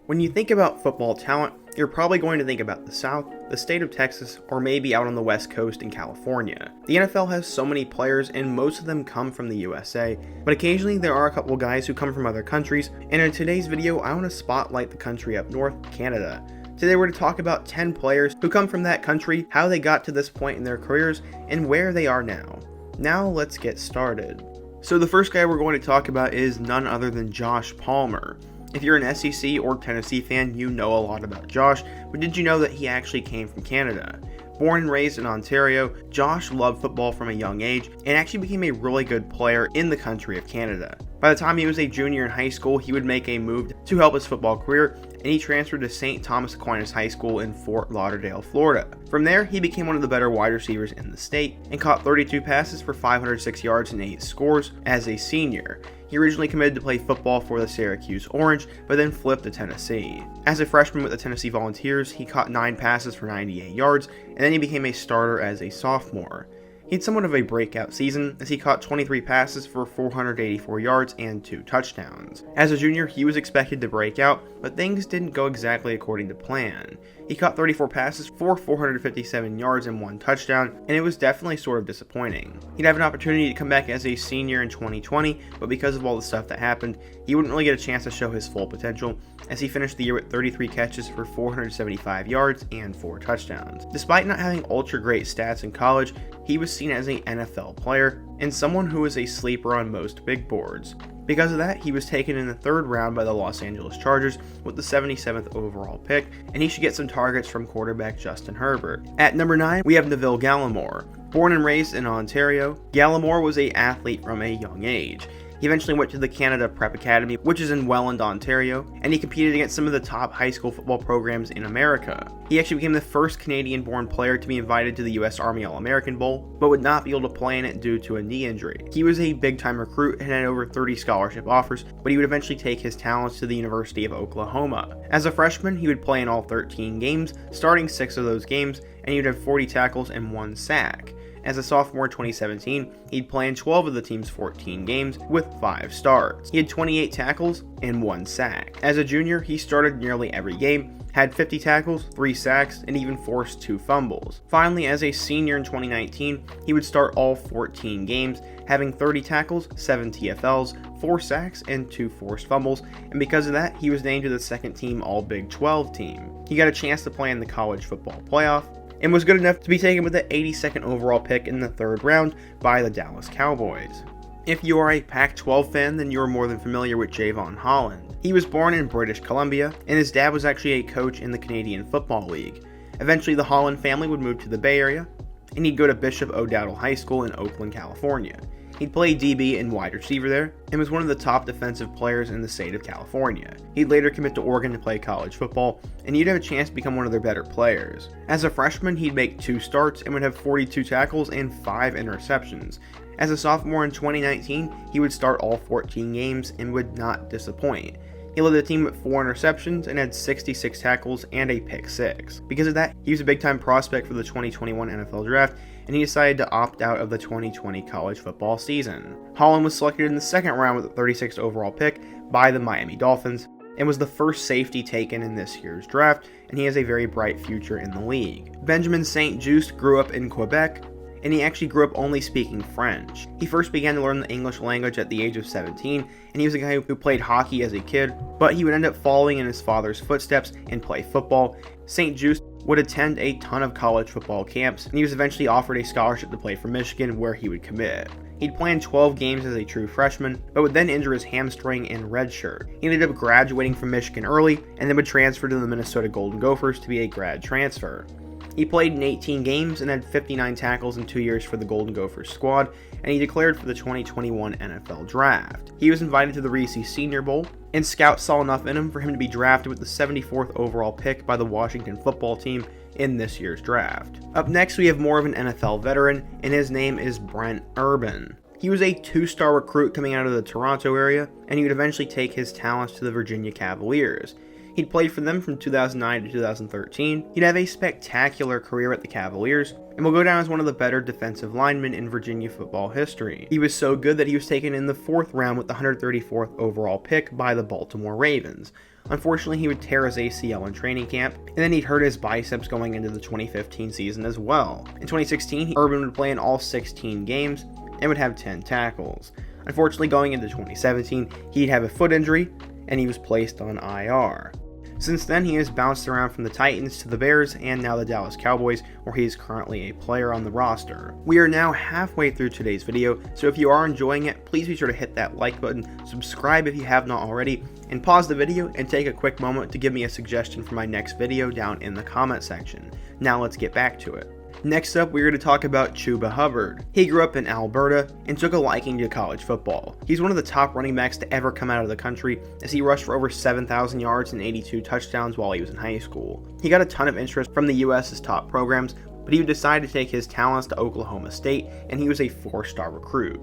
When you think about football talent, you're probably going to think about the South, the state of Texas, or maybe out on the West Coast in California. The NFL has so many players and most of them come from the USA, but occasionally there are a couple guys who come from other countries, and in today's video I want to spotlight the country up north, Canada. Today we're going to talk about 10 players who come from that country, how they got to this point in their careers, and where they are now. Now let's get started. So the first guy we're going to talk about is none other than Josh Palmer. If you're an SEC or Tennessee fan, you know a lot about Josh, but did you know that he actually came from Canada? Born and raised in Ontario, Josh loved football from a young age and actually became a really good player in the country of Canada. By the time he was a junior in high school, he would make a move to help his football career, and he transferred to St. Thomas Aquinas High School in Fort Lauderdale, Florida. From there, he became one of the better wide receivers in the state and caught 32 passes for 506 yards and 8 scores as a senior. He originally committed to play football for the Syracuse Orange, but then flipped to Tennessee. As a freshman with the Tennessee Volunteers, he caught 9 passes for 98 yards, and then he became a starter as a sophomore. He had somewhat of a breakout season, as he caught 23 passes for 484 yards and 2 touchdowns. As a junior, he was expected to break out, but things didn't go exactly according to plan. He caught 34 passes for 457 yards and 1 touchdown, and it was definitely sort of disappointing. He'd have an opportunity to come back as a senior in 2020, but because of all the stuff that happened, he wouldn't really get a chance to show his full potential, as he finished the year with 33 catches for 475 yards and 4 touchdowns. Despite not having ultra great stats in college, he was seen as an NFL player and someone who was a sleeper on most big boards. Because of that, he was taken in the 3rd round by the Los Angeles Chargers with the 77th overall pick, and he should get some targets from quarterback Justin Herbert. At number 9, we have Neville Gallimore. Born and raised in Ontario, Gallimore was an athlete from a young age. He eventually went to the Canada Prep Academy, which is in Welland, Ontario, and he competed against some of the top high school football programs in America. He actually became the first Canadian-born player to be invited to the US Army All-American Bowl, but would not be able to play in it due to a knee injury. He was a big-time recruit and had over 30 scholarship offers, but he would eventually take his talents to the University of Oklahoma. As a freshman, he would play in all 13 games, starting 6 of those games, and he would have 40 tackles and 1 sack. As a sophomore in 2017, he'd play in 12 of the team's 14 games with 5 starts. He had 28 tackles and 1 sack. As a junior, he started nearly every game, had 50 tackles, 3 sacks, and even forced 2 fumbles. Finally, as a senior in 2019, he would start all 14 games, having 30 tackles, 7 TFLs, 4 sacks, and 2 forced fumbles, and because of that, he was named to the second team All-Big 12 team. He got a chance to play in the college football playoff, and was good enough to be taken with the 82nd overall pick in the 3rd round by the Dallas Cowboys. If you are a Pac-12 fan, then you are more than familiar with Jevon Holland. He was born in British Columbia, and his dad was actually a coach in the Canadian Football League. Eventually, the Holland family would move to the Bay Area, and he'd go to Bishop O'Dowd High School in Oakland, California. He'd play DB and wide receiver there, and was one of the top defensive players in the state of California. He'd later commit to Oregon to play college football, and he'd have a chance to become one of their better players. As a freshman, he'd make 2 starts and would have 42 tackles and 5 interceptions. As a sophomore in 2019, he would start all 14 games and would not disappoint. He led the team with 4 interceptions and had 66 tackles and a pick 6. Because of that, he was a big-time prospect for the 2021 NFL Draft, and he decided to opt out of the 2020 college football season. Holland was selected in the 2nd round with the 36th overall pick by the Miami Dolphins, and was the first safety taken in this year's draft, and he has a very bright future in the league. Benjamin St-Juste grew up in Quebec, and he actually grew up only speaking French. He first began to learn the English language at the age of 17, and he was a guy who played hockey as a kid, but he would end up following in his father's footsteps and play football. St-Juste would attend a ton of college football camps, and he was eventually offered a scholarship to play for Michigan, where he would commit. He'd play in 12 games as a true freshman, but would then injure his hamstring and redshirt. He ended up graduating from Michigan early, and then would transfer to the Minnesota Golden Gophers to be a grad transfer. He played in 18 games and had 59 tackles in 2 years for the Golden Gophers squad, and he declared for the 2021 NFL Draft. He was invited to the Reese Senior Bowl, and scouts saw enough in him for him to be drafted with the 74th overall pick by the Washington football team in this year's draft. Up next, we have more of an NFL veteran, and his name is Brent Urban. He was a 2-star recruit coming out of the Toronto area, and he would eventually take his talents to the Virginia Cavaliers. He'd played for them from 2009 to 2013. He'd have a spectacular career at the Cavaliers, and will go down as one of the better defensive linemen in Virginia football history. He was so good that he was taken in the 4th round with the 134th overall pick by the Baltimore Ravens. Unfortunately, he would tear his ACL in training camp, and then he'd hurt his biceps going into the 2015 season as well. In 2016, Urban would play in all 16 games and would have 10 tackles. Unfortunately, going into 2017, he'd have a foot injury, and he was placed on IR. Since then, he has bounced around from the Titans to the Bears and now the Dallas Cowboys, where he is currently a player on the roster. We are now halfway through today's video, so if you are enjoying it, please be sure to hit that like button, subscribe if you have not already, and pause the video and take a quick moment to give me a suggestion for my next video down in the comment section. Now let's get back to it. Next up, we're going to talk about Chuba Hubbard. He grew up in Alberta and took a liking to college football. He's one of the top running backs to ever come out of the country, as he rushed for over 7,000 yards and 82 touchdowns while he was in high school. He got a ton of interest from the US's top programs, but he would decide to take his talents to Oklahoma State, and he was a 4-star recruit.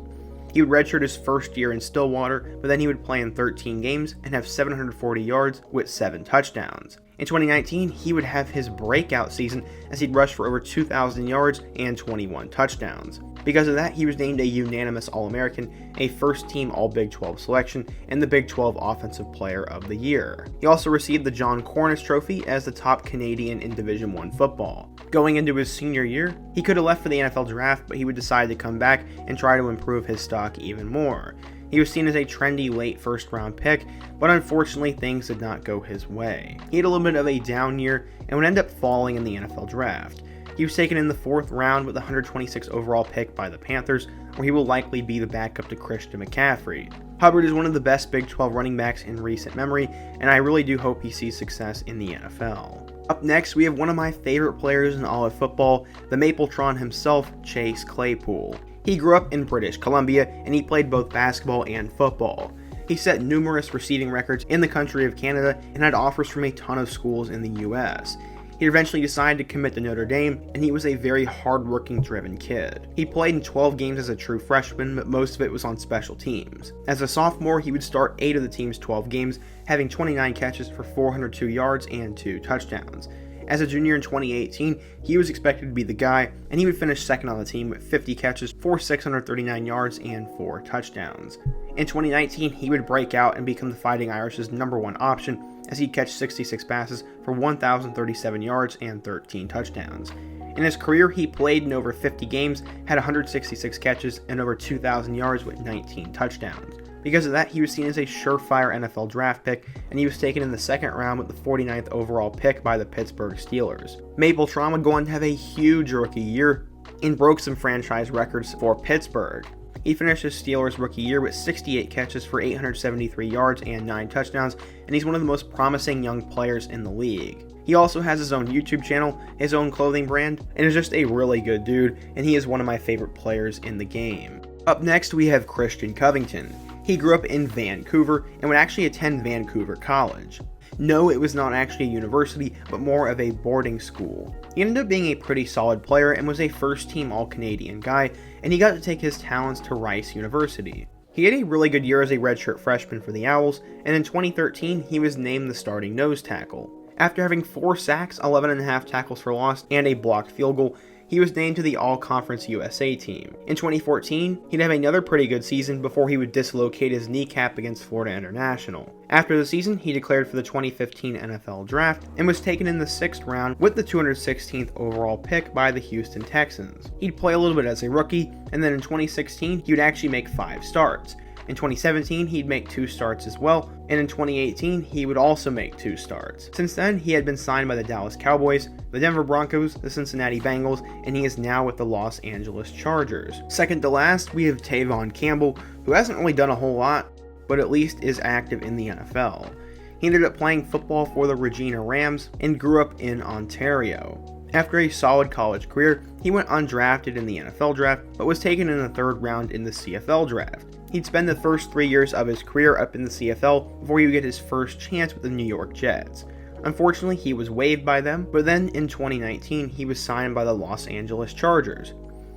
He would redshirt his first year in Stillwater, but then he would play in 13 games and have 740 yards with 7 touchdowns. In 2019, he would have his breakout season as he'd rush for over 2,000 yards and 21 touchdowns. Because of that, he was named a unanimous All-American, a first-team All-Big 12 selection, and the Big 12 Offensive Player of the Year. He also received the John Cornish Trophy as the top Canadian in Division I football. Going into his senior year, he could have left for the NFL draft, but he would decide to come back and try to improve his stock even more. He was seen as a trendy late first-round pick, but unfortunately things did not go his way. He had a little bit of a down year and would end up falling in the NFL draft. He was taken in the 4th round with the 126th overall pick by the Panthers, where he will likely be the backup to Christian McCaffrey. Hubbard is one of the best Big 12 running backs in recent memory, and I really do hope he sees success in the NFL. Up next, we have one of my favorite players in all of football, the Mapletron himself, Chase Claypool. He grew up in British Columbia, and he played both basketball and football. He set numerous receiving records in the country of Canada and had offers from a ton of schools in the US. He eventually decided to commit to Notre Dame, and he was a very hard-working, driven kid. He played in 12 games as a true freshman, but most of it was on special teams. As a sophomore, he would start 8 of the team's 12 games, having 29 catches for 402 yards and 2 touchdowns. As a junior in 2018, he was expected to be the guy, and he would finish second on the team with 50 catches for 639 yards and 4 touchdowns. In 2019, he would break out and become the Fighting Irish's #1 option, as he'd catch 66 passes for 1,037 yards and 13 touchdowns. In his career, he played in over 50 games, had 166 catches, and over 2,000 yards with 19 touchdowns. Because of that, he was seen as a surefire NFL draft pick, and he was taken in the 2nd round with the 49th overall pick by the Pittsburgh Steelers. Mapletron would go on to have a huge rookie year and broke some franchise records for Pittsburgh. He finished his Steelers rookie year with 68 catches for 873 yards and 9 touchdowns, and he's one of the most promising young players in the league. He also has his own YouTube channel, his own clothing brand, and is just a really good dude, and he is one of my favorite players in the game. Up next, we have Christian Covington. He grew up in Vancouver and would actually attend Vancouver College. No, it was not actually a university, but more of a boarding school. He ended up being a pretty solid player and was a first-team All-Canadian guy, and he got to take his talents to Rice University. He had a really good year as a redshirt freshman for the Owls, and in 2013, he was named the starting nose tackle. After having 4 sacks, 11.5 tackles for loss, and a blocked field goal, he was named to the All-Conference USA team. In 2014, he'd have another pretty good season before he would dislocate his kneecap against Florida International. After the season, he declared for the 2015 NFL Draft and was taken in the 6th round with the 216th overall pick by the Houston Texans. He'd play a little bit as a rookie, and then in 2016, he would actually make 5 starts. In 2017, he'd make 2 starts as well, and in 2018, he would also make 2 starts. Since then, he had been signed by the Dallas Cowboys, the Denver Broncos, the Cincinnati Bengals, and he is now with the Los Angeles Chargers. Second to last, we have Tevaughn Campbell, who hasn't really done a whole lot, but at least is active in the NFL. He ended up playing football for the Regina Rams and grew up in Ontario. After a solid college career, he went undrafted in the NFL draft, but was taken in the 3rd round in the CFL draft. He'd spend the first 3 years of his career up in the CFL before he would get his first chance with the New York Jets. Unfortunately, he was waived by them, but then in 2019, he was signed by the Los Angeles Chargers.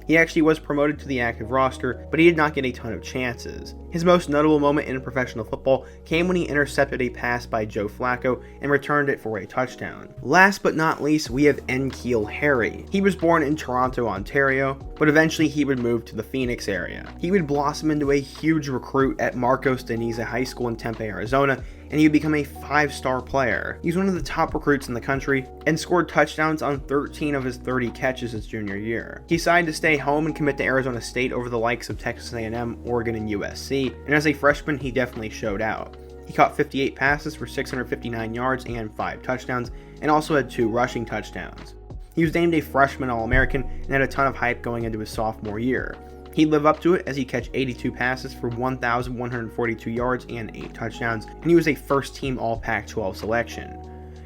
He actually was promoted to the active roster, but he did not get a ton of chances. His most notable moment in professional football came when he intercepted a pass by Joe Flacco and returned it for a touchdown. Last but not least, we have N'Keal Harry. He was born in Toronto, Ontario, but eventually he would move to the Phoenix area. He would blossom into a huge recruit at Marcos Deniza High School in Tempe, Arizona, and he would become a 5-star player. He was one of the top recruits in the country and scored touchdowns on 13 of his 30 catches his junior year. He decided to stay home and commit to Arizona State over the likes of Texas A&M, Oregon, and USC, and as a freshman he definitely showed out. He caught 58 passes for 659 yards and 5 touchdowns, and also had 2 rushing touchdowns. He was named a freshman All-American and had a ton of hype going into his sophomore year. He'd live up to it as he catch 82 passes for 1,142 yards and 8 touchdowns, and he was a first-team All-Pac-12 selection.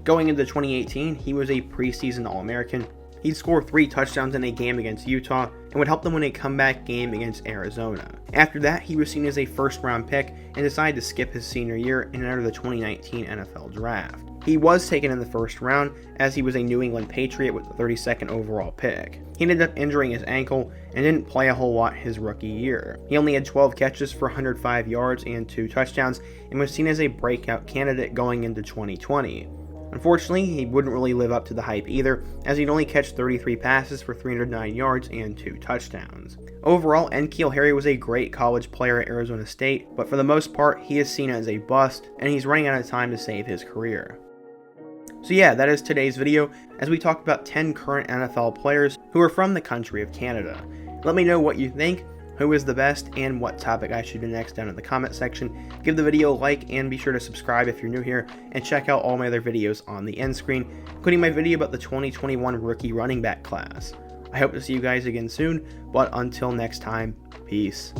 Going into 2018, he was a preseason All-American. He'd score 3 touchdowns in a game against Utah and would help them win a comeback game against Arizona. After that, he was seen as a first-round pick and decided to skip his senior year and enter the 2019 NFL Draft. He was taken in the first round as he was a New England Patriot with the 32nd overall pick. He ended up injuring his ankle and didn't play a whole lot his rookie year. He only had 12 catches for 105 yards and 2 touchdowns and was seen as a breakout candidate going into 2020. Unfortunately, he wouldn't really live up to the hype either, as he'd only catch 33 passes for 309 yards and 2 touchdowns. Overall, N'Keal Harry was a great college player at Arizona State, but for the most part, he is seen as a bust, and he's running out of time to save his career. So yeah, that is today's video, as we talk about 10 current NFL players who are from the country of Canada. Let me know what you think, who is the best, and what topic I should do next down in the comment section. Give the video a like, and be sure to subscribe if you're new here, and check out all my other videos on the end screen, including my video about the 2021 rookie running back class. I hope to see you guys again soon, but until next time, peace.